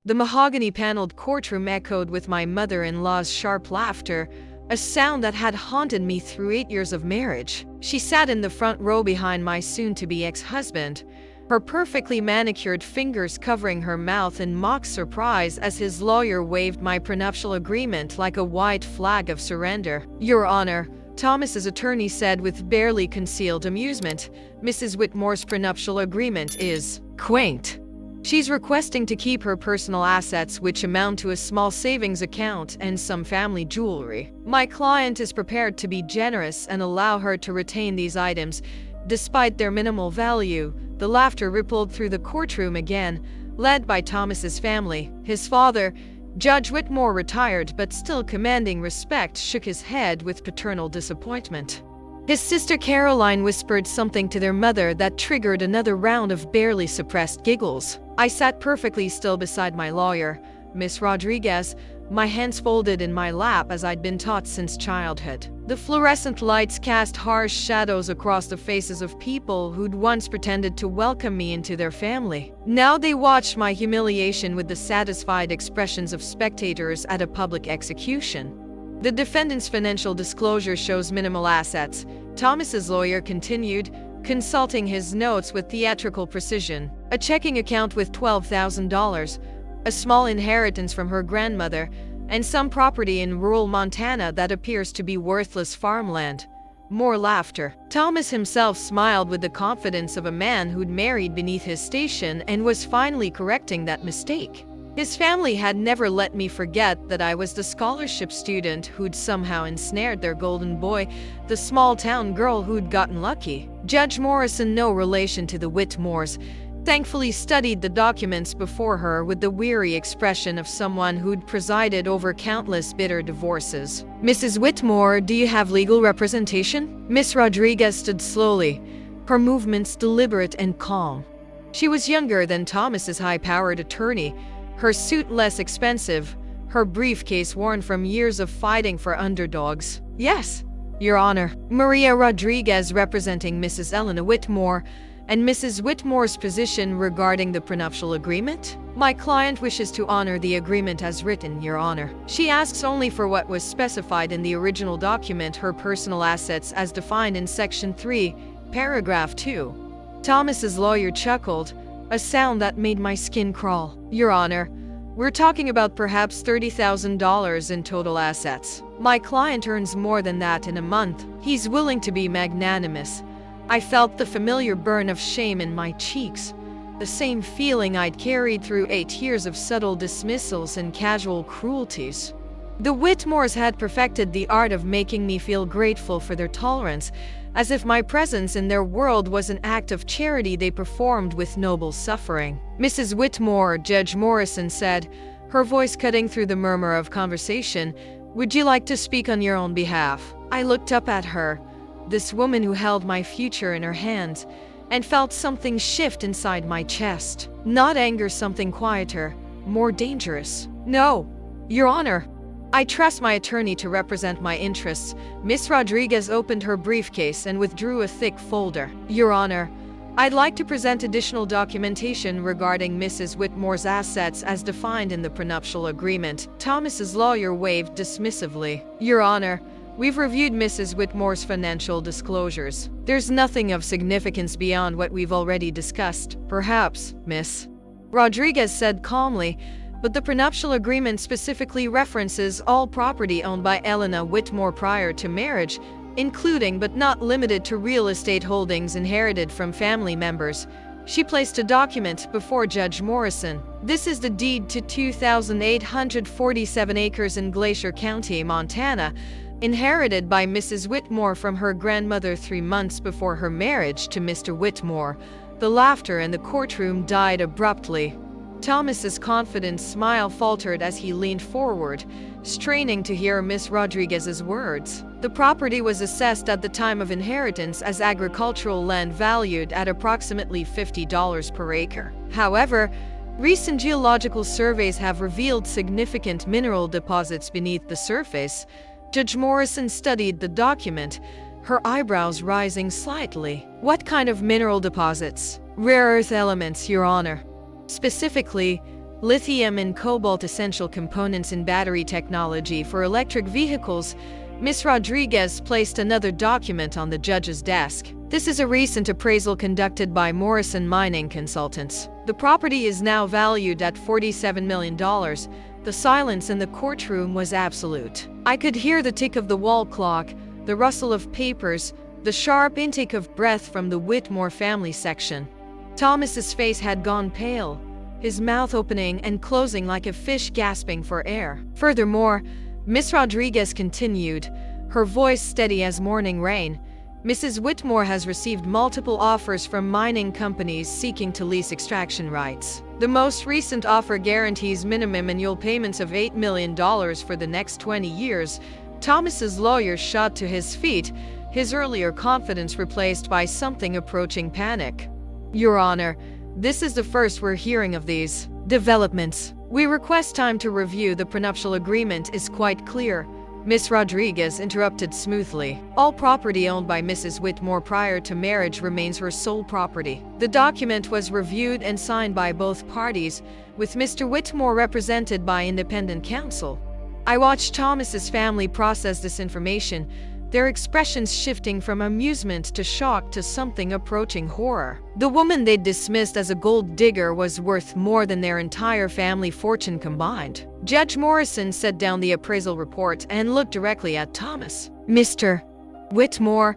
The mahogany-paneled courtroom echoed with my mother-in-law's sharp laughter, a sound that had haunted me through 8 years of marriage. She sat in the front row behind my soon-to-be ex-husband, her perfectly manicured fingers covering her mouth in mock surprise as his lawyer waved my prenuptial agreement like a white flag of surrender. "Your Honor," Thomas's attorney said with barely concealed amusement, "Mrs. Whitmore's prenuptial agreement is quaint. She's requesting to keep her personal assets, which amount to a small savings account and some family jewelry. My client is prepared to be generous and allow her to retain these items, despite their minimal value." The laughter rippled through the courtroom again, led by Thomas's family. His father, Judge Whitmore, retired but still commanding respect, shook his head with paternal disappointment. His sister Caroline whispered something to their mother that triggered another round of barely suppressed giggles. I sat perfectly still beside my lawyer, Miss Rodriguez, my hands folded in my lap as I'd been taught since childhood. The fluorescent lights cast harsh shadows across the faces of people who'd once pretended to welcome me into their family. Now they watched my humiliation with the satisfied expressions of spectators at a public execution. "The defendant's financial disclosure shows minimal assets," Thomas's lawyer continued, consulting his notes with theatrical precision. "A checking account with $12,000, a small inheritance from her grandmother, and some property in rural Montana that appears to be worthless farmland." More laughter. Thomas himself smiled with the confidence of a man who'd married beneath his station and was finally correcting that mistake. His family had never let me forget that I was the scholarship student who'd somehow ensnared their golden boy, the small-town girl who'd gotten lucky. Judge Morrison, no relation to the Whitmores, thankfully studied the documents before her with the weary expression of someone who'd presided over countless bitter divorces. "Mrs. Whitmore, do you have legal representation?" Miss Rodriguez stood slowly, her movements deliberate and calm. She was younger than Thomas's high-powered attorney, her suit less expensive, her briefcase worn from years of fighting for underdogs. "Yes, Your Honor." Maria Rodriguez, representing Mrs. Elena Whitmore, and Mrs. Whitmore's position regarding the prenuptial agreement? "My client wishes to honor the agreement as written, Your Honor. She asks only for what was specified in the original document, her personal assets as defined in Section 3, Paragraph 2. Thomas's lawyer chuckled, a sound that made my skin crawl. "Your Honor, we're talking about perhaps $30,000 in total assets. My client earns more than that in a month. He's willing to be magnanimous." I felt the familiar burn of shame in my cheeks, the same feeling I'd carried through 8 years of subtle dismissals and casual cruelties. The Whitmores had perfected the art of making me feel grateful for their tolerance, as if my presence in their world was an act of charity they performed with noble suffering. "Mrs. Whitmore," Judge Morrison said, her voice cutting through the murmur of conversation, "would you like to speak on your own behalf?" I looked up at her, this woman who held my future in her hands, and felt something shift inside my chest. Not anger, something quieter, more dangerous. "No, Your Honor. I trust my attorney to represent my interests." Miss Rodriguez opened her briefcase and withdrew a thick folder. "Your Honor, I'd like to present additional documentation regarding Mrs. Whitmore's assets as defined in the prenuptial agreement." Thomas's lawyer waved dismissively. "Your Honor, we've reviewed Mrs. Whitmore's financial disclosures. There's nothing of significance beyond what we've already discussed." "Perhaps, Miss Rodriguez said calmly, but the prenuptial agreement specifically references all property owned by Elena Whitmore prior to marriage, including but not limited to real estate holdings inherited from family members." She placed a document before Judge Morrison. "This is the deed to 2,847 acres in Glacier County, Montana, inherited by Mrs. Whitmore from her grandmother 3 months before her marriage to Mr. Whitmore." The laughter in the courtroom died abruptly. Thomas's confident smile faltered as he leaned forward, straining to hear Miss Rodriguez's words. "The property was assessed at the time of inheritance as agricultural land valued at approximately $50 per acre. However, recent geological surveys have revealed significant mineral deposits beneath the surface." Judge Morrison studied the document, her eyebrows rising slightly. "What kind of mineral deposits?" "Rare earth elements, Your Honor. Specifically, lithium and cobalt essential components in battery technology for electric vehicles, Ms. Rodriguez placed another document on the judge's desk. This is a recent appraisal conducted by Morrison Mining Consultants. The property is now valued at $47 million. The silence in the courtroom was absolute. I could hear the tick of the wall clock, the rustle of papers, the sharp intake of breath from the Whitmore family section. Thomas's face had gone pale, his mouth opening and closing like a fish gasping for air. Furthermore, Miss Rodriguez continued, her voice steady as morning rain. Mrs. Whitmore has received multiple offers from mining companies seeking to lease extraction rights. The most recent offer guarantees minimum annual payments of $8 million for the next 20 years. Thomas's lawyer shot to his feet, his earlier confidence replaced by something approaching panic. Your Honor, this is the first we're hearing of these developments. We request time to review. The prenuptial agreement is quite clear. Miss Rodriguez interrupted smoothly. All property owned by Mrs. Whitmore prior to marriage remains her sole property. The document was reviewed and signed by both parties, with Mr. Whitmore represented by independent counsel. I watched Thomas's family process this information, their expressions shifting from amusement to shock to something approaching horror. The woman they'd dismissed as a gold digger was worth more than their entire family fortune combined. Judge Morrison set down the appraisal report and looked directly at Thomas. Mr. Whitmore,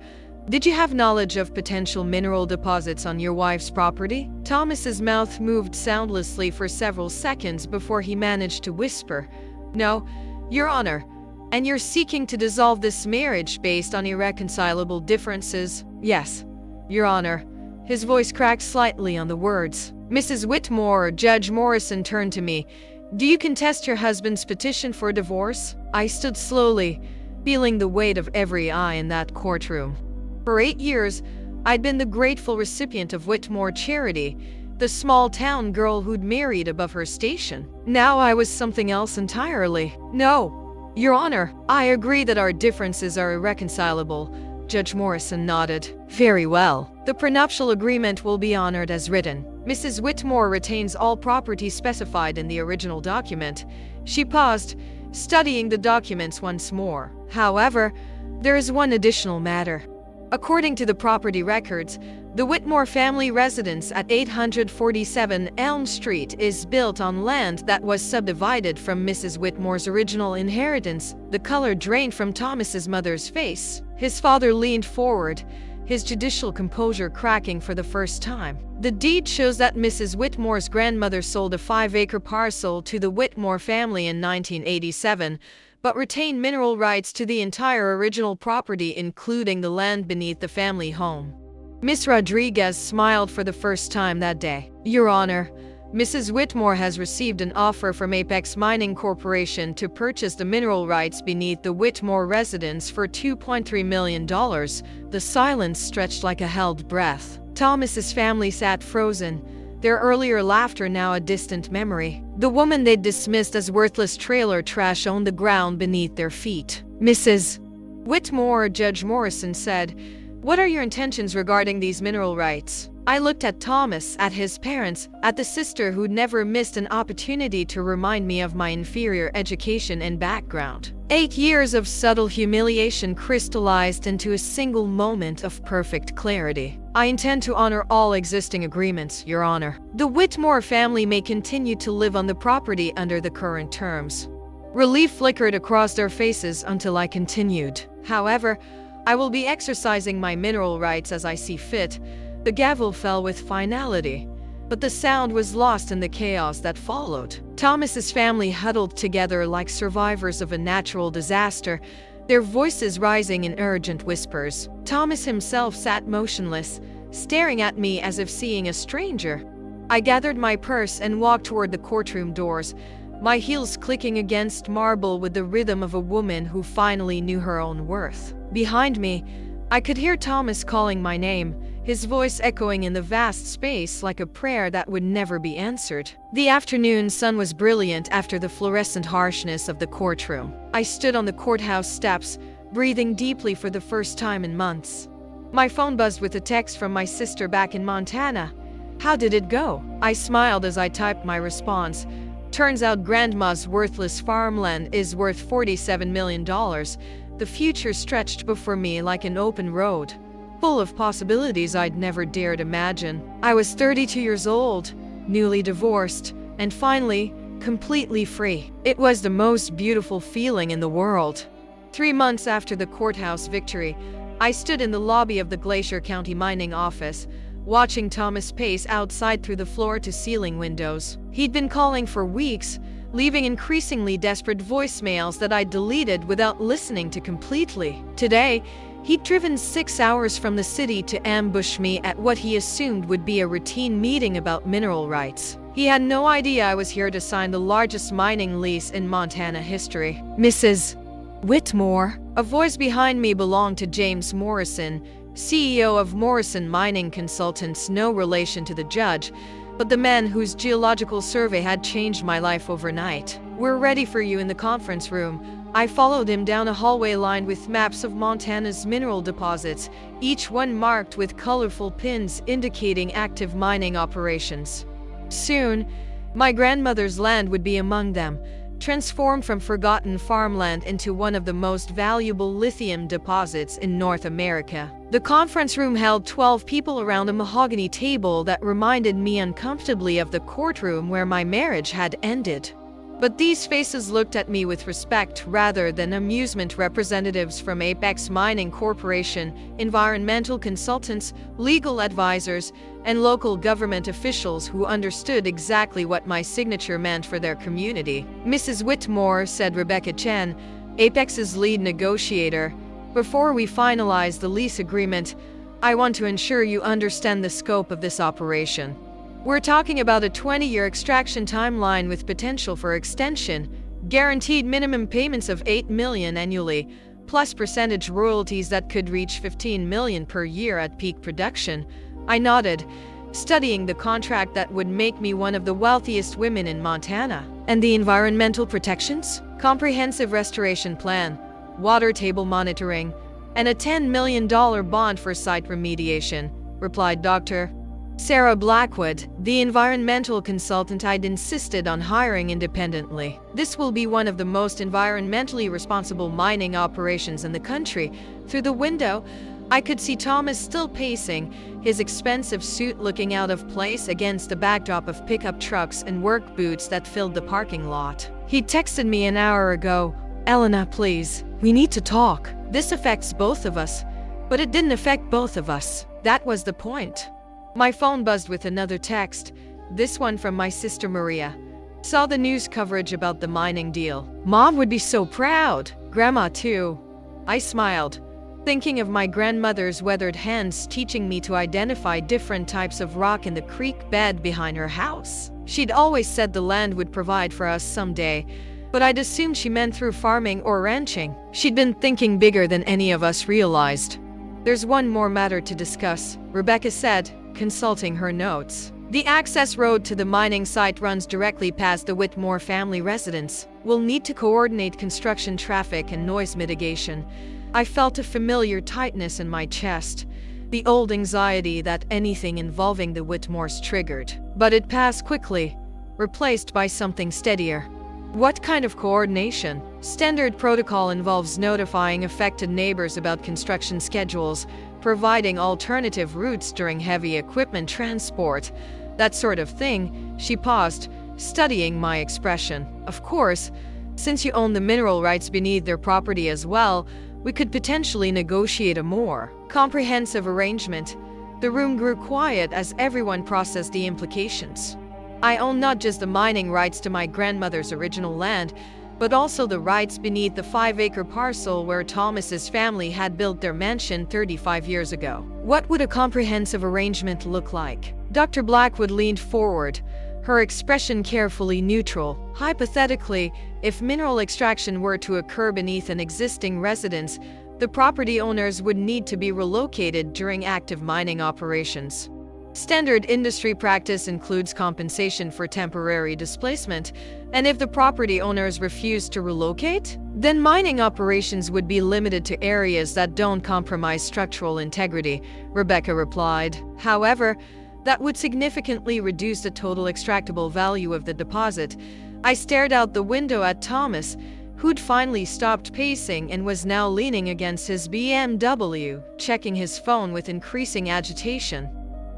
did you have knowledge of potential mineral deposits on your wife's property? Thomas's mouth moved soundlessly for several seconds before he managed to whisper, No, Your Honor. And you're seeking to dissolve this marriage based on irreconcilable differences? Yes, Your Honor. His voice cracked slightly on the words. Mrs. Whitmore, Judge Morrison turned to me. Do you contest your husband's petition for divorce? I stood slowly, feeling the weight of every eye in that courtroom. For 8 years, I'd been the grateful recipient of Whitmore Charity, the small-town girl who'd married above her station. Now I was something else entirely. No, Your Honor, I agree that our differences are irreconcilable. Judge Morrison nodded. Very well. The prenuptial agreement will be honored as written. Mrs. Whitmore retains all property specified in the original document. She paused, studying the documents once more. However, there is one additional matter. According to the property records, the Whitmore family residence at 847 Elm Street is built on land that was subdivided from Mrs. Whitmore's original inheritance. The color drained from Thomas's mother's face. His father leaned forward, his judicial composure cracking for the first time. The deed shows that Mrs. Whitmore's grandmother sold a 5-acre parcel to the Whitmore family in 1987, but retained mineral rights to the entire original property, including the land beneath the family home. Miss Rodriguez smiled for the first time that day. Your Honor, Mrs. Whitmore has received an offer from Apex Mining Corporation to purchase the mineral rights beneath the Whitmore residence for $2.3 million. The silence stretched like a held breath. Thomas's family sat frozen, their earlier laughter now a distant memory. The woman they'd dismissed as worthless trailer trash owned the ground beneath their feet. Mrs. Whitmore, Judge Morrison said, What are your intentions regarding these mineral rights? I looked at Thomas, at his parents, at the sister who'd never missed an opportunity to remind me of my inferior education and background. 8 years of subtle humiliation crystallized into a single moment of perfect clarity. I intend to honor all existing agreements, Your Honor. The Whitmore family may continue to live on the property under the current terms. Relief flickered across their faces until I continued. However, I will be exercising my mineral rights as I see fit. The gavel fell with finality, but the sound was lost in the chaos that followed. Thomas's family huddled together like survivors of a natural disaster, their voices rising in urgent whispers. Thomas himself sat motionless, staring at me as if seeing a stranger. I gathered my purse and walked toward the courtroom doors, my heels clicking against marble with the rhythm of a woman who finally knew her own worth. Behind me, I could hear Thomas calling my name, his voice echoing in the vast space like a prayer that would never be answered. The afternoon sun was brilliant after the fluorescent harshness of the courtroom. I stood on the courthouse steps, breathing deeply for the first time in months. My phone buzzed with a text from my sister back in Montana. How did it go? I smiled as I typed my response, Turns out Grandma's worthless farmland is worth $47 million. The future stretched before me like an open road, full of possibilities I'd never dared imagine. I was 32 years old, newly divorced, and finally, completely free. It was the most beautiful feeling in the world. 3 months after the courthouse victory, I stood in the lobby of the Glacier County mining office, watching Thomas pace outside through the floor-to-ceiling windows. He'd been calling for weeks, leaving increasingly desperate voicemails that I deleted without listening to completely. Today, he'd driven 6 hours from the city to ambush me at what he assumed would be a routine meeting about mineral rights. He had no idea I was here to sign the largest mining lease in Montana history. Mrs. Whitmore. A voice behind me belonged to James Morrison, CEO of Morrison Mining Consultants, no relation to the judge, but the man whose geological survey had changed my life overnight. "We're ready for you in the conference room." I followed him down a hallway lined with maps of Montana's mineral deposits, each one marked with colorful pins indicating active mining operations. Soon, my grandmother's land would be among them, transformed from forgotten farmland into one of the most valuable lithium deposits in North America. The conference room held 12 people around a mahogany table that reminded me uncomfortably of the courtroom where my marriage had ended. But these faces looked at me with respect rather than amusement. Representatives from Apex Mining Corporation, environmental consultants, legal advisors, and local government officials who understood exactly what my signature meant for their community. "Mrs. Whitmore," said Rebecca Chen, Apex's lead negotiator, "before we finalize the lease agreement, I want to ensure you understand the scope of this operation. We're talking about a 20-year extraction timeline with potential for extension, guaranteed minimum payments of $8 million annually, plus percentage royalties that could reach $15 million per year at peak production." I nodded, studying the contract that would make me one of the wealthiest women in Montana. "And the environmental protections?" "Comprehensive restoration plan, water table monitoring, and a $10 million bond for site remediation," replied Dr. Sarah Blackwood, the environmental consultant I'd insisted on hiring independently. "This will be one of the most environmentally responsible mining operations in the country." Through the window, I could see Thomas still pacing, his expensive suit looking out of place against the backdrop of pickup trucks and work boots that filled the parking lot. He texted me an hour ago, "Elena, please, we need to talk. This affects both of us." But it didn't affect both of us. That was the point. My phone buzzed with another text, this one from my sister Maria. "Saw the news coverage about the mining deal. Mom would be so proud. Grandma too." I smiled, thinking of my grandmother's weathered hands teaching me to identify different types of rock in the creek bed behind her house. She'd always said the land would provide for us someday, but I'd assumed she meant through farming or ranching. She'd been thinking bigger than any of us realized. "There's one more matter to discuss," Rebecca said, consulting her notes. "The access road to the mining site runs directly past the Whitmore family residence. We'll need to coordinate construction traffic and noise mitigation." I felt a familiar tightness in my chest, the old anxiety that anything involving the Whitmores triggered. But it passed quickly, replaced by something steadier. "What kind of coordination?" "Standard protocol involves notifying affected neighbors about construction schedules, providing alternative routes during heavy equipment transport, that sort of thing." She paused, studying my expression. "Of course, since you own the mineral rights beneath their property as well, we could potentially negotiate a more comprehensive arrangement." The room grew quiet as everyone processed the implications. I own not just the mining rights to my grandmother's original land, but also the rights beneath the 5-acre parcel where Thomas's family had built their mansion 35 years ago. "What would a comprehensive arrangement look like?" Dr. Blackwood leaned forward, her expression carefully neutral. "Hypothetically, if mineral extraction were to occur beneath an existing residence, the property owners would need to be relocated during active mining operations. Standard industry practice includes compensation for temporary displacement, and if the property owners refuse to relocate, then mining operations would be limited to areas that don't compromise structural integrity," Rebecca replied. "However, that would significantly reduce the total extractable value of the deposit. I stared out the window at Thomas, who'd finally stopped pacing and was now leaning against his BMW, checking his phone with increasing agitation.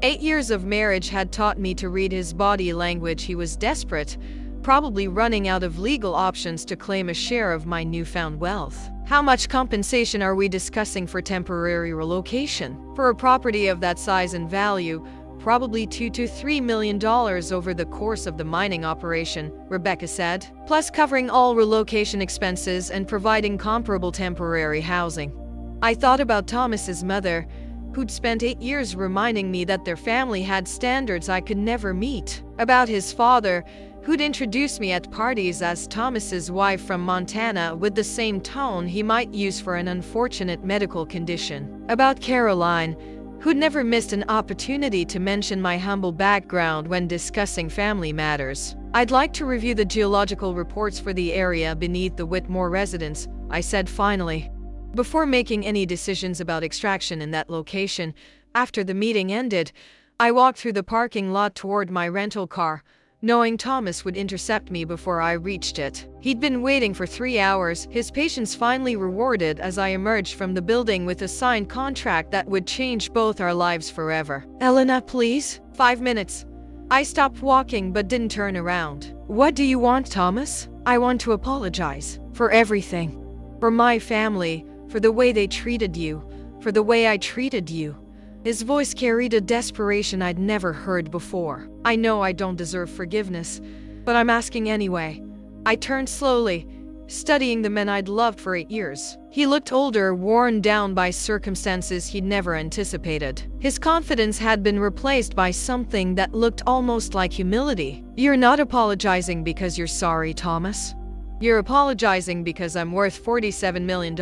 8 years of marriage had taught me to read his body language. He was desperate, probably running out of legal options to claim a share of my newfound wealth. How much compensation are we discussing for temporary relocation? For a property of that size and value, probably $2 to $3 million over the course of the mining operation, Rebecca said, plus covering all relocation expenses and providing comparable temporary housing. I thought about Thomas's mother, who'd spent 8 years reminding me that their family had standards I could never meet. About his father, who'd introduced me at parties as Thomas's wife from Montana with the same tone he might use for an unfortunate medical condition. About Caroline, who'd never missed an opportunity to mention my humble background when discussing family matters. I'd like to review the geological reports for the area beneath the Whitmore residence, I said finally. Before making any decisions about extraction in that location, after the meeting ended, I walked through the parking lot toward my rental car, knowing Thomas would intercept me before I reached it. He'd been waiting for 3 hours, his patience finally rewarded as I emerged from the building with a signed contract that would change both our lives forever. Elena, please? 5 minutes. I stopped walking but didn't turn around. What do you want, Thomas? I want to apologize. For everything. For my family, for the way they treated you, for the way I treated you. His voice carried a desperation I'd never heard before. I know I don't deserve forgiveness, but I'm asking anyway. I turned slowly, studying the men I'd loved for 8 years. He looked older, worn down by circumstances he'd never anticipated. His confidence had been replaced by something that looked almost like humility. You're not apologizing because you're sorry, Thomas. You're apologizing because I'm worth $47 million.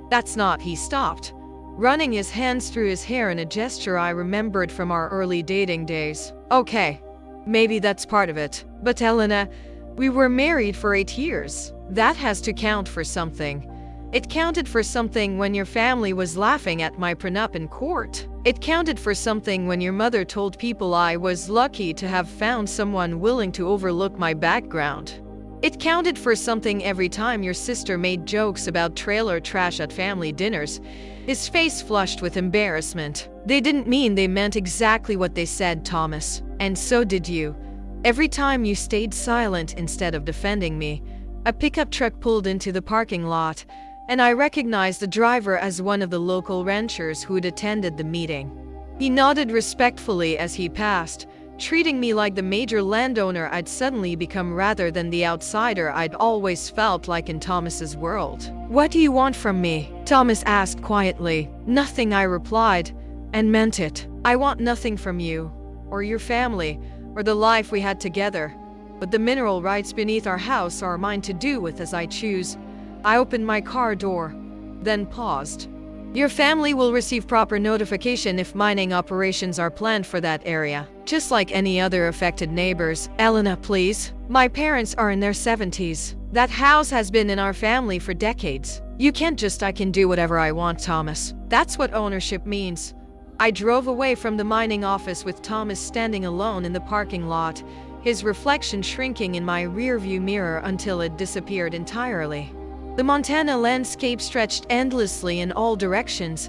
That's not. He stopped, running his hands through his hair in a gesture I remembered from our early dating days. Okay, maybe that's part of it. But Elena, we were married for 8 years. That has to count for something. It counted for something when your family was laughing at my prenup in court. It counted for something when your mother told people I was lucky to have found someone willing to overlook my background. It counted for something every time your sister made jokes about trailer trash at family dinners. His face flushed with embarrassment. They didn't mean they meant exactly what they said, Thomas. And so did you. Every time you stayed silent instead of defending me. A pickup truck pulled into the parking lot, and I recognized the driver as one of the local ranchers who'd attended the meeting. He nodded respectfully as he passed, treating me like the major landowner I'd suddenly become rather than the outsider I'd always felt like in Thomas's world. What do you want from me? Thomas asked quietly. Nothing, I replied, and meant it. I want nothing from you, or your family, or the life we had together. But the mineral rights beneath our house are mine to do with as I choose. I opened my car door, then paused. Your family will receive proper notification if mining operations are planned for that area, just like any other affected neighbors. Elena, please. My parents are in their 70s. That house has been in our family for decades. You can't just I can do whatever I want, Thomas. That's what ownership means. I drove away from the mining office with Thomas standing alone in the parking lot, his reflection shrinking in my rearview mirror until it disappeared entirely. The Montana landscape stretched endlessly in all directions,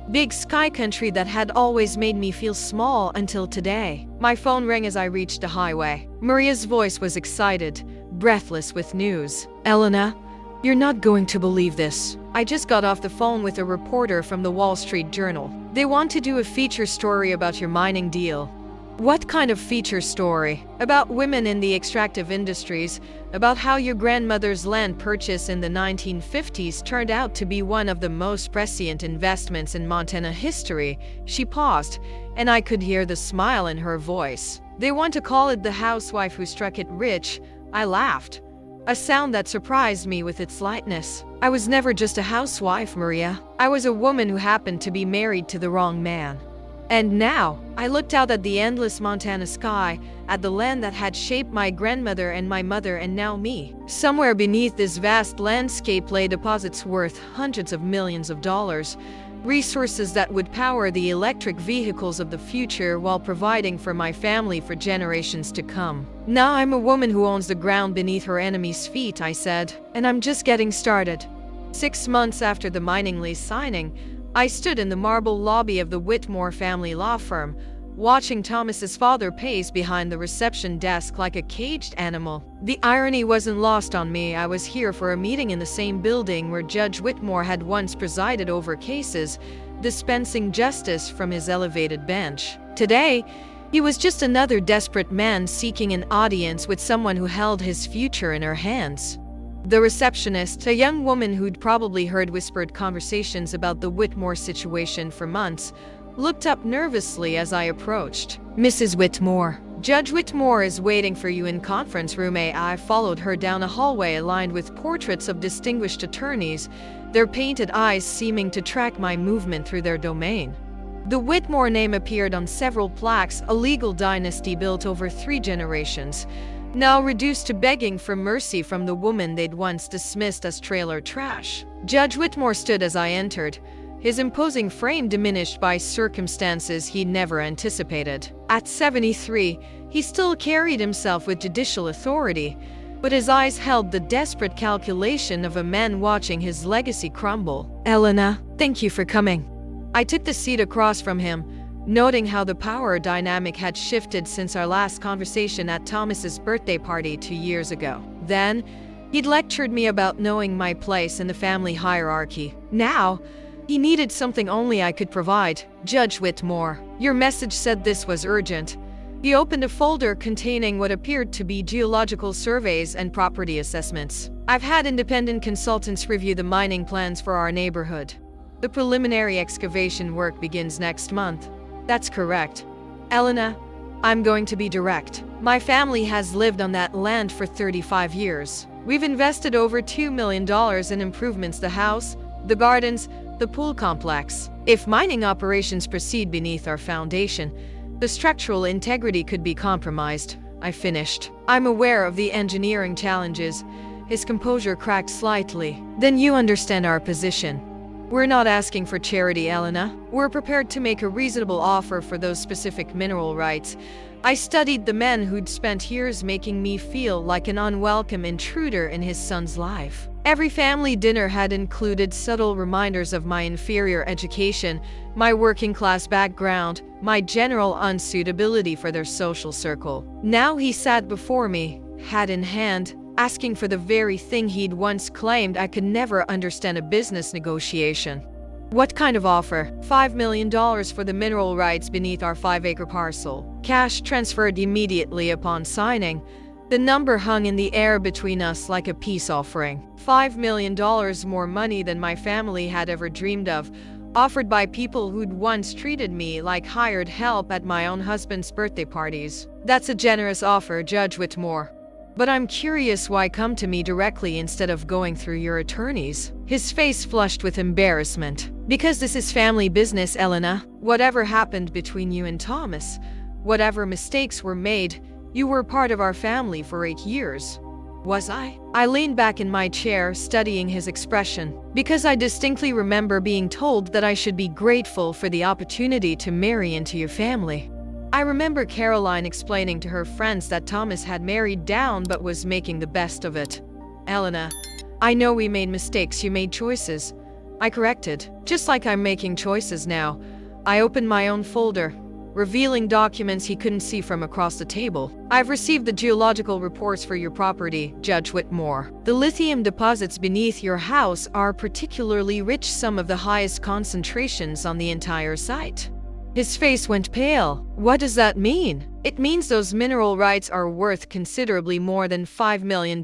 big sky country that had always made me feel small until today. My phone rang as I reached the highway. Maria's voice was excited, breathless with news. Elena, you're not going to believe this. I just got off the phone with a reporter from the Wall Street Journal. They want to do a feature story about your mining deal. What kind of feature story? About women in the extractive industries, about how your grandmother's land purchase in the 1950s turned out to be one of the most prescient investments in Montana history. She paused, and I could hear the smile in her voice. They want to call it The Housewife Who Struck It Rich. I laughed, a sound that surprised me with its lightness. I was never just a housewife, Maria. I was a woman who happened to be married to the wrong man. And now, I looked out at the endless Montana sky, at the land that had shaped my grandmother and my mother and now me. Somewhere beneath this vast landscape lay deposits worth hundreds of millions of dollars, resources that would power the electric vehicles of the future while providing for my family for generations to come. Now I'm a woman who owns the ground beneath her enemies' feet, I said, and I'm just getting started. 6 months after the mining lease signing, I stood in the marble lobby of the Whitmore family law firm, watching Thomas's father pace behind the reception desk like a caged animal. The irony wasn't lost on me. I was here for a meeting in the same building where Judge Whitmore had once presided over cases, dispensing justice from his elevated bench. Today, he was just another desperate man seeking an audience with someone who held his future in her hands. The receptionist, a young woman who'd probably heard whispered conversations about the Whitmore situation for months, looked up nervously as I approached. "Mrs. Whitmore, Judge Whitmore is waiting for you in conference room A." I followed her down a hallway lined with portraits of distinguished attorneys, their painted eyes seeming to track my movement through their domain. The Whitmore name appeared on several plaques, a legal dynasty built over 3 generations, now reduced to begging for mercy from the woman they'd once dismissed as trailer trash. Judge Whitmore stood as I entered, his imposing frame diminished by circumstances he never anticipated. At 73, he still carried himself with judicial authority, but his eyes held the desperate calculation of a man watching his legacy crumble. "Elena, thank you for coming." I took the seat across from him, noting how the power dynamic had shifted since our last conversation at Thomas's birthday party 2 years ago. Then, he'd lectured me about knowing my place in the family hierarchy. Now, he needed something only I could provide. "Judge Whitmore, your message said this was urgent." He opened a folder containing what appeared to be geological surveys and property assessments. "I've had independent consultants review the mining plans for our neighborhood. The preliminary excavation work begins next month." "That's correct. Elena, I'm going to be direct. My family has lived on that land for 35 years. We've invested over $2 million in improvements: the house, the gardens, the pool complex. If mining operations proceed beneath our foundation, the structural integrity could be compromised." I finished. "I'm aware of the engineering challenges." His composure cracked slightly. "Then you understand our position. We're not asking for charity, Elena. We're prepared to make a reasonable offer for those specific mineral rights." I studied the men who'd spent years making me feel like an unwelcome intruder in his son's life. Every family dinner had included subtle reminders of my inferior education, my working-class background, my general unsuitability for their social circle. Now he sat before me, hat in hand, asking for the very thing he'd once claimed I could never understand: a business negotiation. "What kind of offer?" $5 million for the mineral rights beneath our 5-acre parcel. Cash transferred immediately upon signing. The number hung in the air between us like a peace offering. $5 million more money than my family had ever dreamed of, offered by people who'd once treated me like hired help at my own husband's birthday parties. "That's a generous offer, Judge Whitmore. But I'm curious why come to me directly instead of going through your attorneys?" His face flushed with embarrassment. "Because this is family business, Elena. Whatever happened between you and Thomas, whatever mistakes were made, you were part of our family for 8 years." "Was I?" I leaned back in my chair, studying his expression. "Because I distinctly remember being told that I should be grateful for the opportunity to marry into your family. I remember Caroline explaining to her friends that Thomas had married down but was making the best of it." "Elena, I know we made mistakes. You made choices." I corrected. "Just like I'm making choices now." I opened my own folder, revealing documents he couldn't see from across the table. "I've received the geological reports for your property, Judge Whitmore. The lithium deposits beneath your house are particularly rich, some of the highest concentrations on the entire site." His face went pale. "What does that mean?" "It means those mineral rights are worth considerably more than $5 million.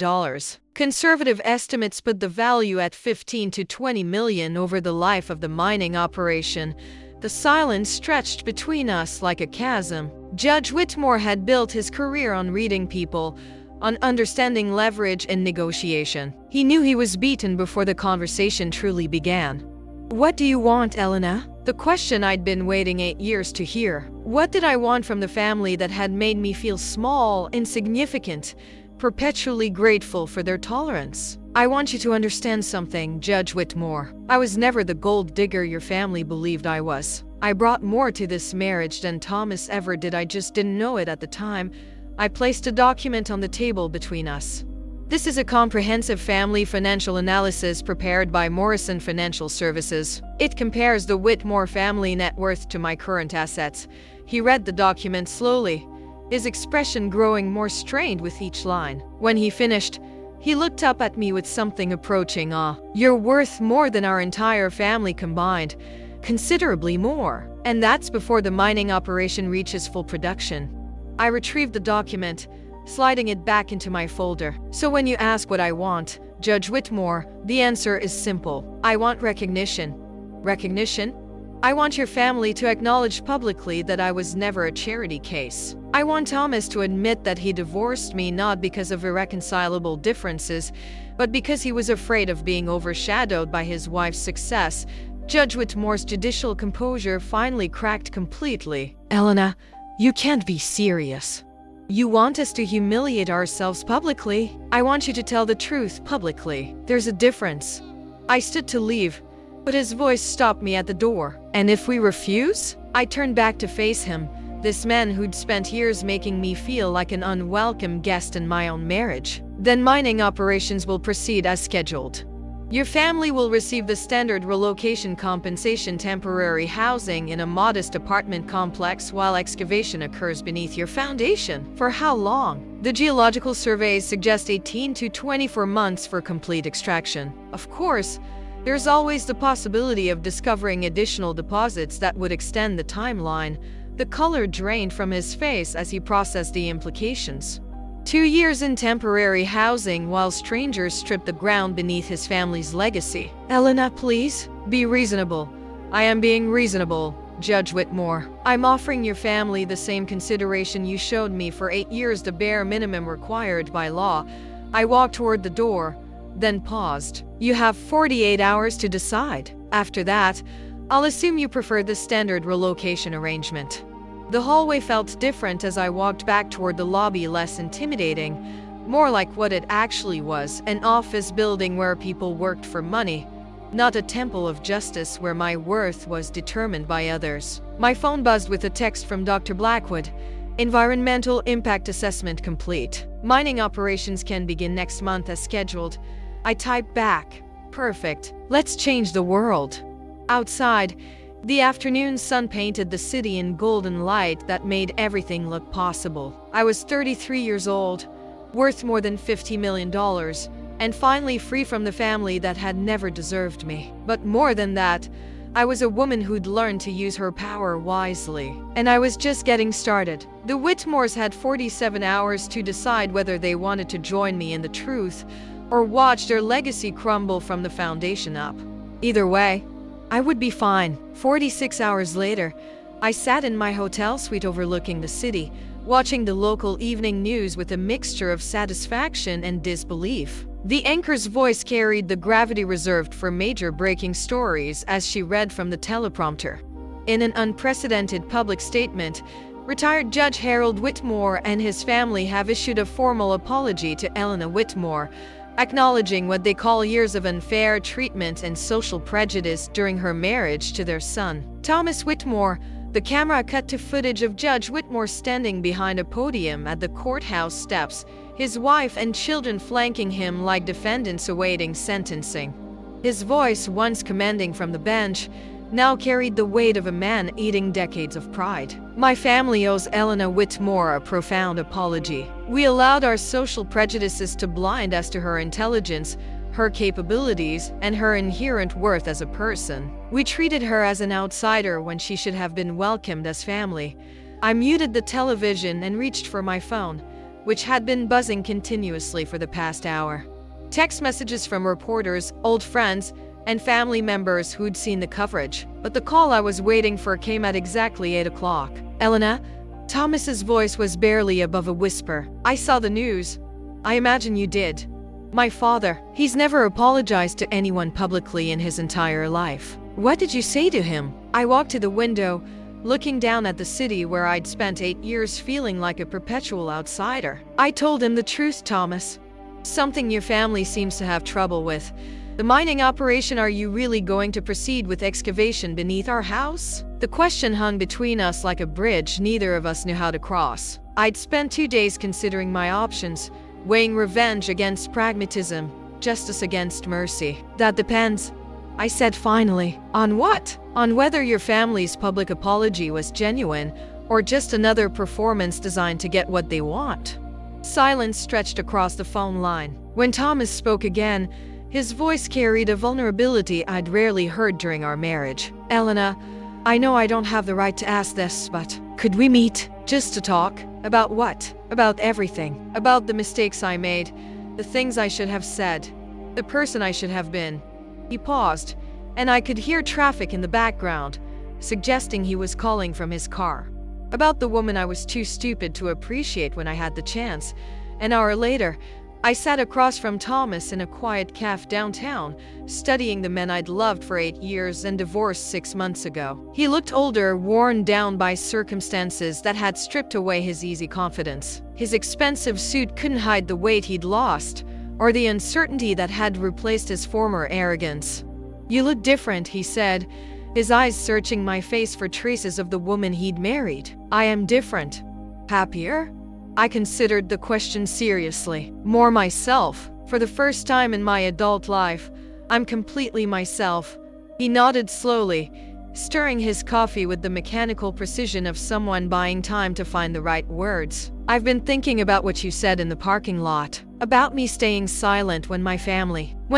Conservative estimates put the value at 15 to 20 million over the life of the mining operation." The silence stretched between us like a chasm. Judge Whitmore had built his career on reading people, on understanding leverage and negotiation. He knew he was beaten before the conversation truly began. "What do you want, Elena?" The question I'd been waiting 8 years to hear. What did I want from the family that had made me feel small, insignificant, perpetually grateful for their tolerance. I want you to understand something, Judge Whitmore. I was never the gold digger your family believed I was. I brought more to this marriage than Thomas ever did. I just didn't know it at the time. I placed a document on the table between us. This is a comprehensive family financial analysis prepared by Morrison Financial Services. It compares the Whitmore family net worth to my current assets. He read the document slowly, his expression growing more strained with each line. When he finished, he looked up at me with something approaching awe. You're worth more than our entire family combined, considerably more. And that's before the mining operation reaches full production. I retrieved the document, sliding it back into my folder. So when you ask what I want, Judge Whitmore, the answer is simple. I want recognition. Recognition? I want your family to acknowledge publicly that I was never a charity case. I want Thomas to admit that he divorced me not because of irreconcilable differences, but because he was afraid of being overshadowed by his wife's success. Judge Whitmore's judicial composure finally cracked completely. Elena, you can't be serious. You want us to humiliate ourselves publicly? I want you to tell the truth publicly. There's a difference. I stood to leave, but his voice stopped me at the door. And if we refuse? I turned back to face him, this man who'd spent years making me feel like an unwelcome guest in my own marriage. Then mining operations will proceed as scheduled. Your family will receive the standard relocation compensation, temporary housing in a modest apartment complex while excavation occurs beneath your foundation. For how long? The geological surveys suggest 18 to 24 months for complete extraction. Of course, there's always the possibility of discovering additional deposits that would extend the timeline. The color drained from his face as he processed the implications. 2 years in temporary housing while strangers strip the ground beneath his family's legacy. Elena, please, be reasonable. I am being reasonable, Judge Whitmore. I'm offering your family the same consideration you showed me for 8 years, the bare minimum required by law. I walked toward the door, then paused. You have 48 hours to decide. After that, I'll assume you prefer the standard relocation arrangement. The hallway felt different as I walked back toward the lobby, less intimidating, more like what it actually was, an office building where people worked for money, not a temple of justice where my worth was determined by others. My phone buzzed with a text from Dr. Blackwood. Environmental impact assessment complete. Mining operations can begin next month as scheduled. I typed back. Perfect. Let's change the world. Outside, the afternoon sun painted the city in golden light that made everything look possible. I was 33 years old, worth more than $50 million, and finally free from the family that had never deserved me. But more than that, I was a woman who'd learned to use her power wisely. And I was just getting started. The Whitmores had 47 hours to decide whether they wanted to join me in the truth or watch their legacy crumble from the foundation up. Either way, I would be fine. 46 hours later, I sat in my hotel suite overlooking the city, watching the local evening news with a mixture of satisfaction and disbelief. The anchor's voice carried the gravity reserved for major breaking stories as she read from the teleprompter. In an unprecedented public statement, retired Judge Harold Whitmore and his family have issued a formal apology to Elena Whitmore, acknowledging what they call years of unfair treatment and social prejudice during her marriage to their son, Thomas Whitmore. The camera cut to footage of Judge Whitmore standing behind a podium at the courthouse steps, his wife and children flanking him like defendants awaiting sentencing. His voice, once commanding from the bench, now carried the weight of a man eating decades of pride. My family owes Elena Whitmore a profound apology. We allowed our social prejudices to blind us to her intelligence, her capabilities, and her inherent worth as a person. We treated her as an outsider when she should have been welcomed as family. I muted the television and reached for my phone, which had been buzzing continuously for the past hour. Text messages from reporters, old friends, and family members who'd seen the coverage. But the call I was waiting for came at exactly 8 o'clock. Elena? Thomas's voice was barely above a whisper. I saw the news. I imagine you did. My father, he's never apologized to anyone publicly in his entire life. What did you say to him? I walked to the window, looking down at the city where I'd spent 8 years feeling like a perpetual outsider. I told him the truth, Thomas. Something your family seems to have trouble with. The mining operation. Are you really going to proceed with excavation beneath our house? The question hung between us like a bridge neither of us knew how to cross. I'd spent 2 days considering my options, weighing revenge against pragmatism, justice against mercy. That depends, I said finally. On what? On whether your family's public apology was genuine or just another performance designed to get what they want. Silence stretched across the phone line. When Thomas spoke again, his voice carried a vulnerability I'd rarely heard during our marriage. Elena, I know I don't have the right to ask this, but could we meet? Just to talk? About what? About everything. About the mistakes I made, the things I should have said, the person I should have been. He paused, and I could hear traffic in the background, suggesting he was calling from his car. About the woman I was too stupid to appreciate when I had the chance. An hour later, I sat across from Thomas in a quiet cafe downtown, studying the men I'd loved for 8 years and divorced 6 months ago. He looked older, worn down by circumstances that had stripped away his easy confidence. His expensive suit couldn't hide the weight he'd lost, or the uncertainty that had replaced his former arrogance. You look different, he said, his eyes searching my face for traces of the woman he'd married. I am different. Happier? I considered the question seriously. More myself. For the first time in my adult life, I'm completely myself. He nodded slowly, stirring his coffee with the mechanical precision of someone buying time to find the right words. I've been thinking about what you said in the parking lot. About me staying silent when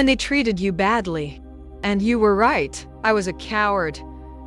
they treated you badly. And you were right. I was a coward.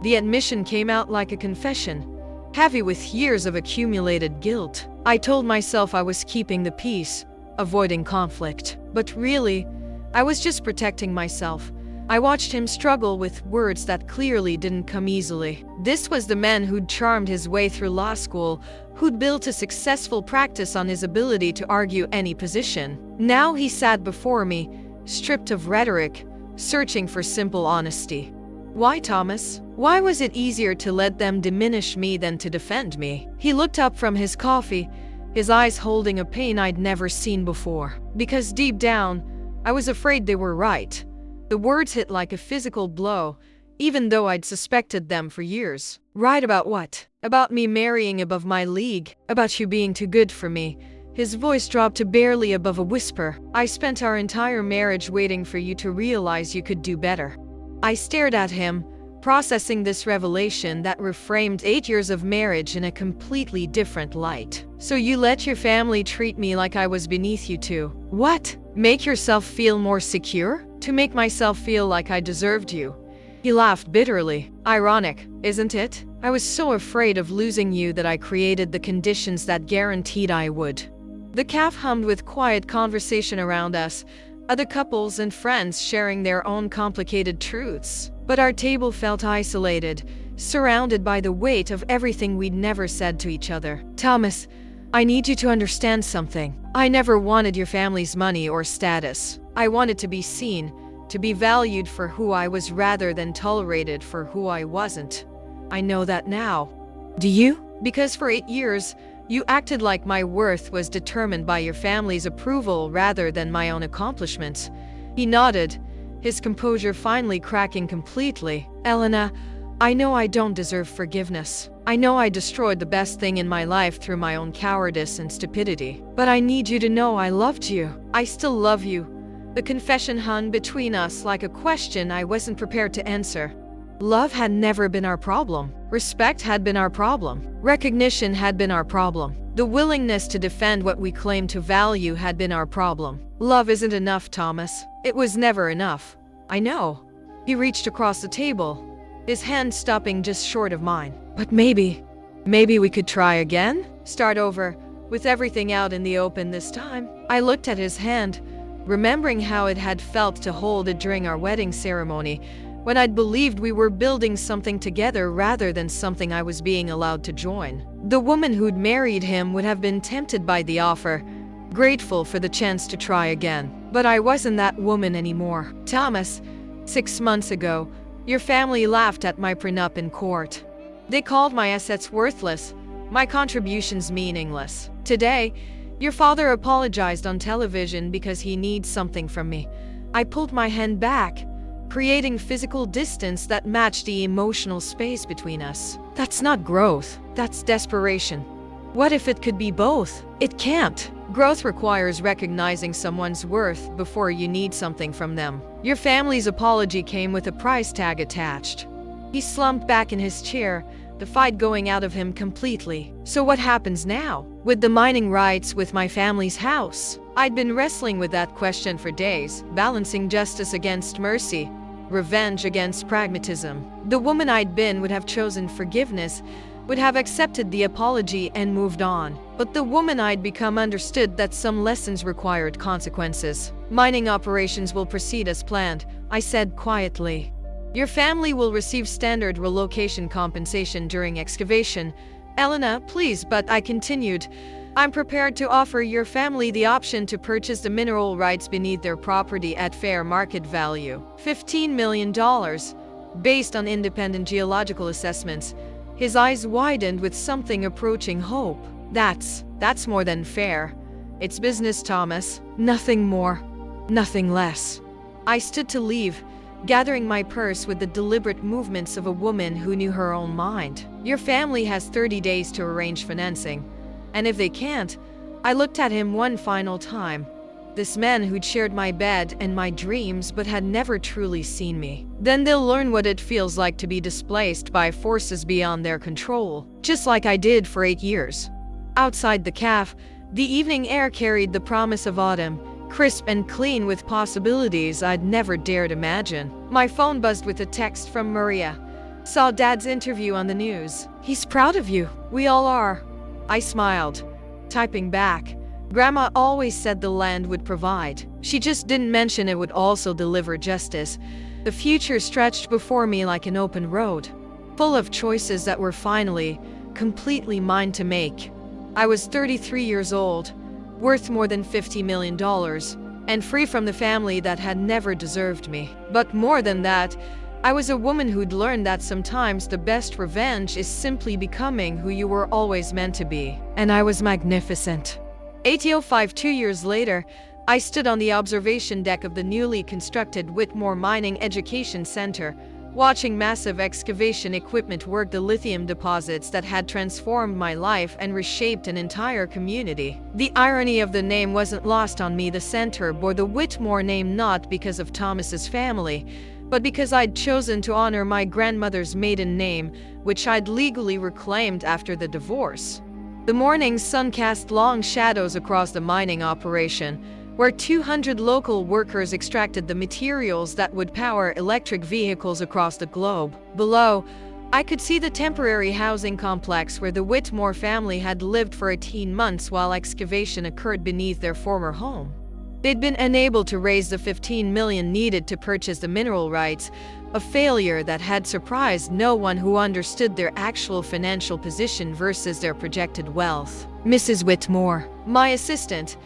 The admission came out like a confession, heavy with years of accumulated guilt. I told myself I was keeping the peace, avoiding conflict. But really, I was just protecting myself. I watched him struggle with words that clearly didn't come easily. This was the man who'd charmed his way through law school, who'd built a successful practice on his ability to argue any position. Now he sat before me, stripped of rhetoric, searching for simple honesty. Why, Thomas? Why was it easier to let them diminish me than to defend me? He looked up from his coffee, his eyes holding a pain I'd never seen before. Because deep down, I was afraid they were right. The words hit like a physical blow, even though I'd suspected them for years. Right about what? About me marrying above my league, about you being too good for me. His voice dropped to barely above a whisper. I spent our entire marriage waiting for you to realize you could do better. I stared at him, processing this revelation that reframed 8 years of marriage in a completely different light. So you let your family treat me like I was beneath you too. What? Make yourself feel more secure? To make myself feel like I deserved you. He laughed bitterly. Ironic, isn't it? I was so afraid of losing you that I created the conditions that guaranteed I would. The cafe hummed with quiet conversation around us, other couples and friends sharing their own complicated truths. But our table felt isolated, surrounded by the weight of everything we'd never said to each other. Thomas, I need you to understand something. I never wanted your family's money or status. I wanted to be seen, to be valued for who I was rather than tolerated for who I wasn't. I know that now. Do you? Because for 8 years, you acted like my worth was determined by your family's approval rather than my own accomplishments. He nodded, his composure finally cracking completely. Elena, I know I don't deserve forgiveness. I know I destroyed the best thing in my life through my own cowardice and stupidity. But I need you to know I loved you. I still love you. The confession hung between us like a question I wasn't prepared to answer. Love had never been our problem. Respect had been our problem. Recognition had been our problem. The willingness to defend what we claimed to value had been our problem. Love isn't enough, Thomas. It was never enough. I know. He reached across the table, his hand stopping just short of mine. But maybe we could try again? Start over, with everything out in the open this time? I looked at his hand, remembering how it had felt to hold it during our wedding ceremony, when I'd believed we were building something together rather than something I was being allowed to join. The woman who'd married him would have been tempted by the offer, grateful for the chance to try again. But I wasn't that woman anymore. Thomas, 6 months ago, your family laughed at my prenup in court. They called my assets worthless, my contributions meaningless. Today, your father apologized on television because he needs something from me. I pulled my hand back, creating physical distance that matched the emotional space between us. That's not growth, that's desperation. What if it could be both? It can't. Growth requires recognizing someone's worth before you need something from them. Your family's apology came with a price tag attached. He slumped back in his chair, the fight going out of him completely. So what happens now? With the mining rights, with my family's house? I'd been wrestling with that question for days, balancing justice against mercy, revenge against pragmatism. The woman I'd been would have chosen forgiveness, would have accepted the apology and moved on. But the woman I'd become understood that some lessons required consequences. Mining operations will proceed as planned, I said quietly. Your family will receive standard relocation compensation during excavation. Elena, please, but I continued. I'm prepared to offer your family the option to purchase the mineral rights beneath their property at fair market value. $15 million, based on independent geological assessments. His eyes widened with something approaching hope. That's more than fair. It's business, Thomas. Nothing more, nothing less. I stood to leave, gathering my purse with the deliberate movements of a woman who knew her own mind. Your family has 30 days to arrange financing. And if they can't, I looked at him one final time. This man who'd shared my bed and my dreams but had never truly seen me. Then they'll learn what it feels like to be displaced by forces beyond their control, just like I did for 8 years. Outside the cafe, the evening air carried the promise of autumn, crisp and clean with possibilities I'd never dared imagine. My phone buzzed with a text from Maria. Saw Dad's interview on the news. He's proud of you. We all are. I smiled, typing back. Grandma always said the land would provide. She just didn't mention it would also deliver justice. The future stretched before me like an open road, full of choices that were finally, completely mine to make. I was 33 years old, worth more than $50 million, and free from the family that had never deserved me. But more than that, I was a woman who'd learned that sometimes the best revenge is simply becoming who you were always meant to be. And I was magnificent. 8:05 2 years later, I stood on the observation deck of the newly constructed Whitmore Mining Education Center, watching massive excavation equipment work the lithium deposits that had transformed my life and reshaped an entire community. The irony of the name wasn't lost on me. The center bore the Whitmore name not because of Thomas's family, but because I'd chosen to honor my grandmother's maiden name, which I'd legally reclaimed after the divorce. The morning sun cast long shadows across the mining operation, where 200 local workers extracted the materials that would power electric vehicles across the globe. Below, I could see the temporary housing complex where the Whitmore family had lived for 18 months while excavation occurred beneath their former home. They'd been unable to raise the $15 million needed to purchase the mineral rights, a failure that had surprised no one who understood their actual financial position versus their projected wealth. Mrs. Whitmore, my assistant,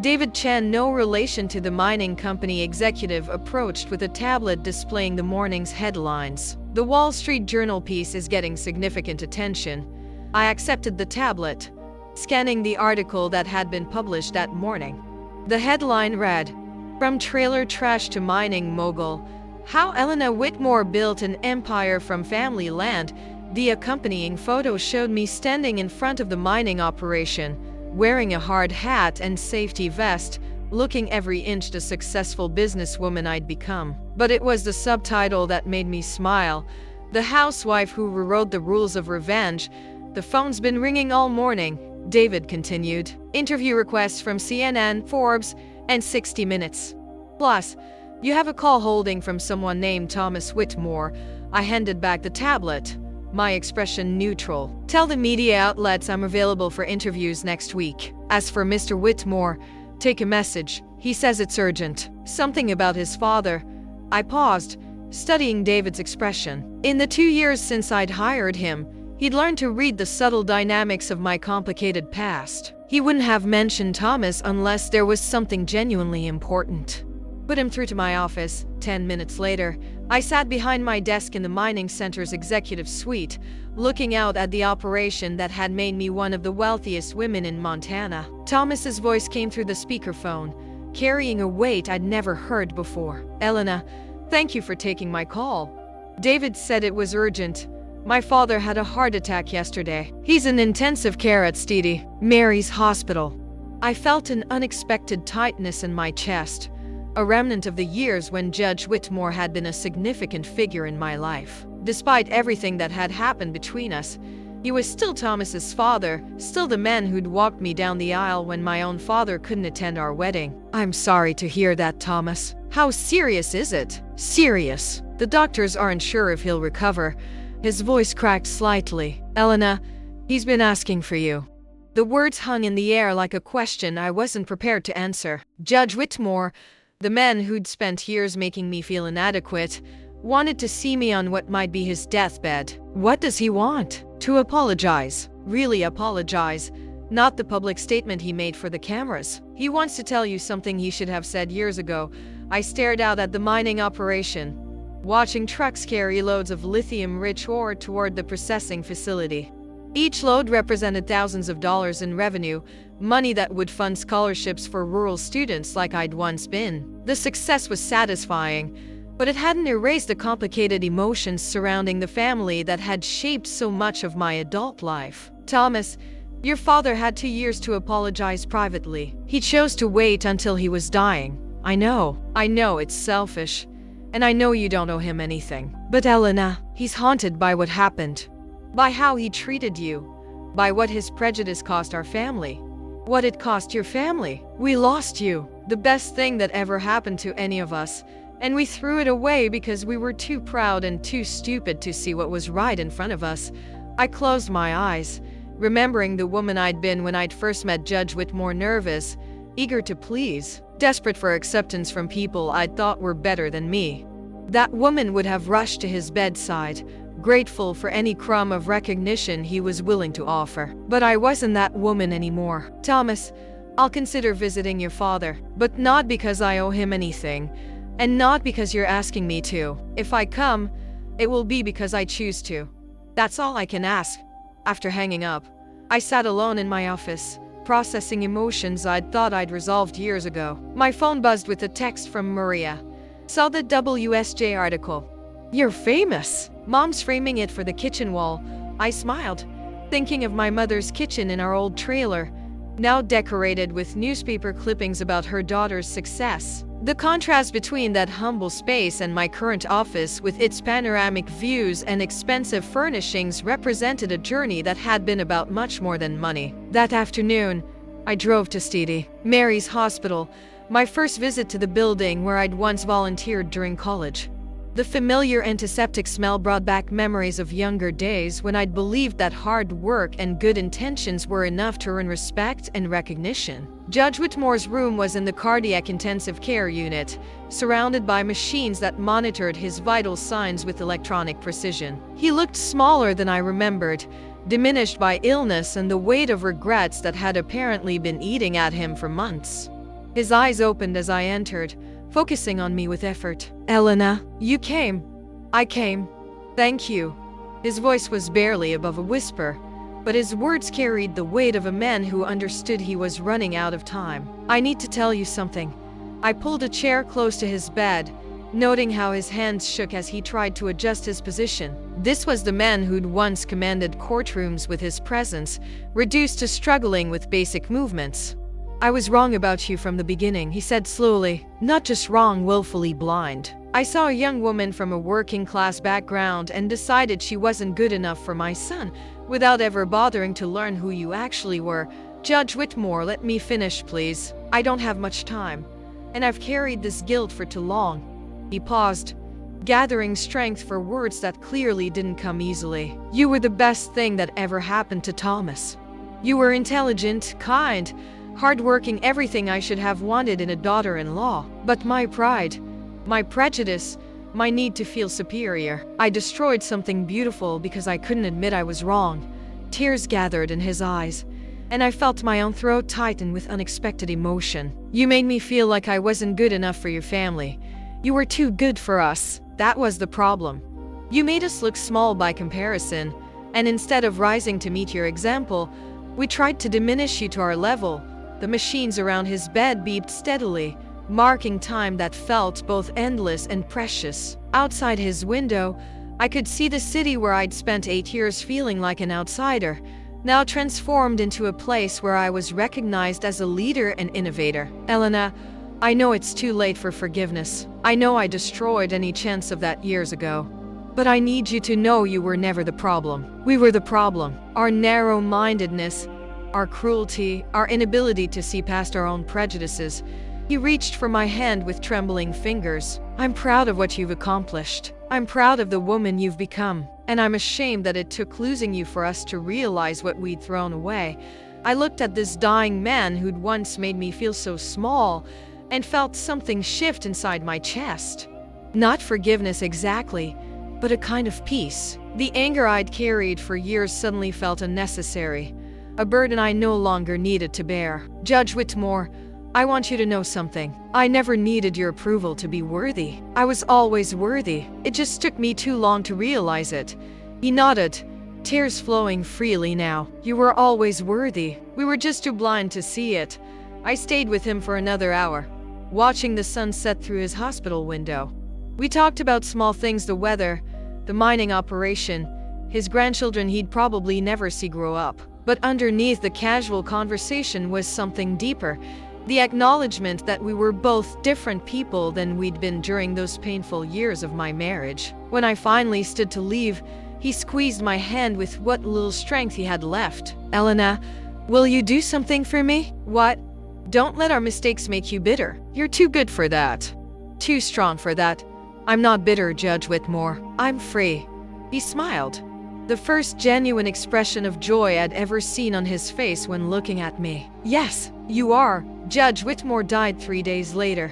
David Chen, no relation to the mining company executive, approached with a tablet displaying the morning's headlines. The Wall Street Journal piece is getting significant attention. I accepted the tablet, scanning the article that had been published that morning. The headline read, "From trailer trash to mining mogul, how Elena Whitmore built an empire from family land." The accompanying photo showed me standing in front of the mining operation, wearing a hard hat and safety vest, looking every inch the successful businesswoman I'd become. But it was the subtitle that made me smile. "The housewife who rewrote the rules of revenge." "The phone's been ringing all morning," David continued. "Interview requests from CNN, Forbes, and 60 Minutes. Plus, you have a call holding from someone named Thomas Whitmore." I handed back the tablet, my expression neutral. "Tell the media outlets I'm available for interviews next week. As for Mr. Whitmore, take a message. He says it's urgent. Something about his father." I paused, studying David's expression. In the 2 years since I'd hired him, he'd learned to read the subtle dynamics of my complicated past. He wouldn't have mentioned Thomas unless there was something genuinely important. Put him through to my office. 10 minutes later, I sat behind my desk in the mining center's executive suite, looking out at the operation that had made me one of the wealthiest women in Montana. Thomas's voice came through the speakerphone, carrying a weight I'd never heard before. Elena, thank you for taking my call. David said it was urgent. My father had a heart attack yesterday. He's in intensive care at Steedy, Mary's hospital. I felt an unexpected tightness in my chest, a remnant of the years when Judge Whitmore had been a significant figure in my life. Despite everything that had happened between us, he was still Thomas's father, still the man who'd walked me down the aisle when my own father couldn't attend our wedding. I'm sorry to hear that, Thomas. How serious is it? Serious. The doctors aren't sure if he'll recover. His voice cracked slightly. Elena, he's been asking for you. The words hung in the air like a question I wasn't prepared to answer. Judge Whitmore, the man who'd spent years making me feel inadequate, wanted to see me on what might be his deathbed. What does he want? To apologize. Really apologize. Not the public statement he made for the cameras. He wants to tell you something he should have said years ago. I stared out at the mining operation, watching trucks carry loads of lithium-rich ore toward the processing facility. Each load represented thousands of dollars in revenue, money that would fund scholarships for rural students like I'd once been. The success was satisfying, but it hadn't erased the complicated emotions surrounding the family that had shaped so much of my adult life. Thomas, your father had 2 years to apologize privately. He chose to wait until he was dying. I know it's selfish, and I know you don't owe him anything. But Elena, he's haunted by what happened. By how he treated you, by what his prejudice cost our family, what it cost your family. We lost you, the best thing that ever happened to any of us, and we threw it away because we were too proud and too stupid to see what was right in front of us. I closed my eyes, remembering the woman I'd been when I'd first met Judge Whitmore, nervous, eager to please, desperate for acceptance from people I'd thought were better than me. That woman would have rushed to his bedside, grateful for any crumb of recognition he was willing to offer. But I wasn't that woman anymore. Thomas, I'll consider visiting your father, but not because I owe him anything, and not because you're asking me to. If I come, it will be because I choose to. That's all I can ask. After hanging up, I sat alone in my office, processing emotions I'd thought I'd resolved years ago. My phone buzzed with a text from Maria. Saw the WSJ article. You're famous. Mom's framing it for the kitchen wall. I smiled, thinking of my mother's kitchen in our old trailer, now decorated with newspaper clippings about her daughter's success. The contrast between that humble space and my current office with its panoramic views and expensive furnishings represented a journey that had been about much more than money. That afternoon, I drove to Steedy, Mary's hospital, my first visit to the building where I'd once volunteered during college. The familiar antiseptic smell brought back memories of younger days when I'd believed that hard work and good intentions were enough to earn respect and recognition. Judge Whitmore's room was in the cardiac intensive care unit, surrounded by machines that monitored his vital signs with electronic precision. He looked smaller than I remembered, diminished by illness and the weight of regrets that had apparently been eating at him for months. His eyes opened as I entered, focusing on me with effort. Elena, you came. I came. Thank you. His voice was barely above a whisper, but his words carried the weight of a man who understood he was running out of time. I need to tell you something. I pulled a chair close to his bed, noting how his hands shook as he tried to adjust his position. This was the man who'd once commanded courtrooms with his presence, reduced to struggling with basic movements. I was wrong about you from the beginning, he said slowly. Not just wrong, willfully blind. I saw a young woman from a working-class background and decided she wasn't good enough for my son, without ever bothering to learn who you actually were. Judge Whitmore, let me finish, please. I don't have much time, and I've carried this guilt for too long. He paused, gathering strength for words that clearly didn't come easily. You were the best thing that ever happened to Thomas. You were intelligent, kind, hardworking, everything I should have wanted in a daughter-in-law. But my pride, my prejudice, my need to feel superior, I destroyed something beautiful because I couldn't admit I was wrong. Tears gathered in his eyes, and I felt my own throat tighten with unexpected emotion. You made me feel like I wasn't good enough for your family. You were too good for us. That was the problem. You made us look small by comparison, and instead of rising to meet your example, we tried to diminish you to our level. The machines around his bed beeped steadily, marking time that felt both endless and precious. Outside his window, I could see the city where I'd spent 8 years feeling like an outsider, now transformed into a place where I was recognized as a leader and innovator. Elena, I know it's too late for forgiveness. I know I destroyed any chance of that years ago. But I need you to know you were never the problem. We were the problem. Our narrow-mindedness, our cruelty, our inability to see past our own prejudices. He reached for my hand with trembling fingers. I'm proud of what you've accomplished. I'm proud of the woman you've become. And I'm ashamed that it took losing you for us to realize what we'd thrown away. I looked at this dying man who'd once made me feel so small and felt something shift inside my chest. Not forgiveness exactly, but a kind of peace. The anger I'd carried for years suddenly felt unnecessary, a burden I no longer needed to bear. Judge Whitmore, I want you to know something. I never needed your approval to be worthy. I was always worthy. It just took me too long to realize it. He nodded, tears flowing freely now. You were always worthy. We were just too blind to see it. I stayed with him for another hour, watching the sun set through his hospital window. We talked about small things, the weather, the mining operation, his grandchildren he'd probably never see grow up. But underneath the casual conversation was something deeper. The acknowledgement that we were both different people than we'd been during those painful years of my marriage. When I finally stood to leave, he squeezed my hand with what little strength he had left. Elena, will you do something for me? What? Don't let our mistakes make you bitter. You're too good for that. Too strong for that. I'm not bitter, Judge Whitmore. I'm free. He smiled, the first genuine expression of joy I'd ever seen on his face when looking at me. Yes, you are. Judge Whitmore died 3 days later,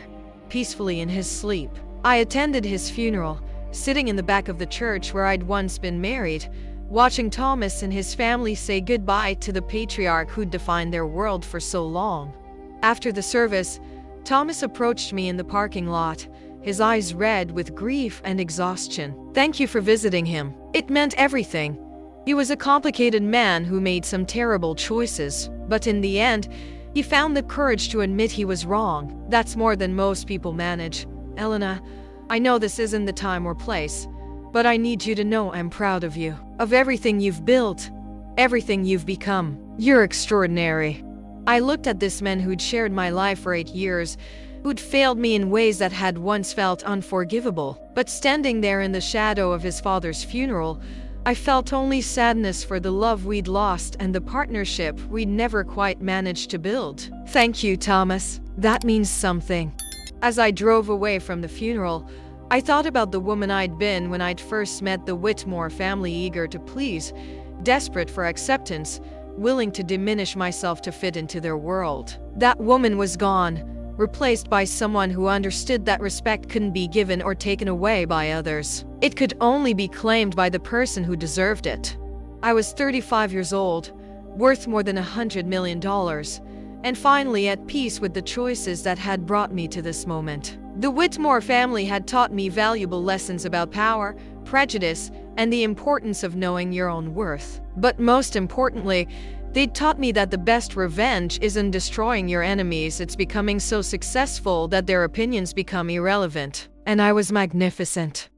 peacefully in his sleep. I attended his funeral, sitting in the back of the church where I'd once been married, watching Thomas and his family say goodbye to the patriarch who'd defined their world for so long. After the service, Thomas approached me in the parking lot, his eyes red with grief and exhaustion. Thank you for visiting him. It meant everything. He was a complicated man who made some terrible choices, but in the end, he found the courage to admit he was wrong. That's more than most people manage. Elena, I know this isn't the time or place, but I need you to know I'm proud of you, of everything you've built, everything you've become. You're extraordinary. I looked at this man who'd shared my life for 8 years, who'd failed me in ways that had once felt unforgivable. But standing there in the shadow of his father's funeral, I felt only sadness for the love we'd lost and the partnership we'd never quite managed to build. Thank you, Thomas. That means something. As I drove away from the funeral, I thought about the woman I'd been when I'd first met the Whitmore family, eager to please, desperate for acceptance, willing to diminish myself to fit into their world. That woman was gone, replaced by someone who understood that respect couldn't be given or taken away by others. It could only be claimed by the person who deserved it. I was 35 years old, worth more than $100 million, and finally at peace with the choices that had brought me to this moment. The Whitmore family had taught me valuable lessons about power, prejudice, and the importance of knowing your own worth. But most importantly, they'd taught me that the best revenge isn't destroying your enemies, it's becoming so successful that their opinions become irrelevant. And I was magnificent.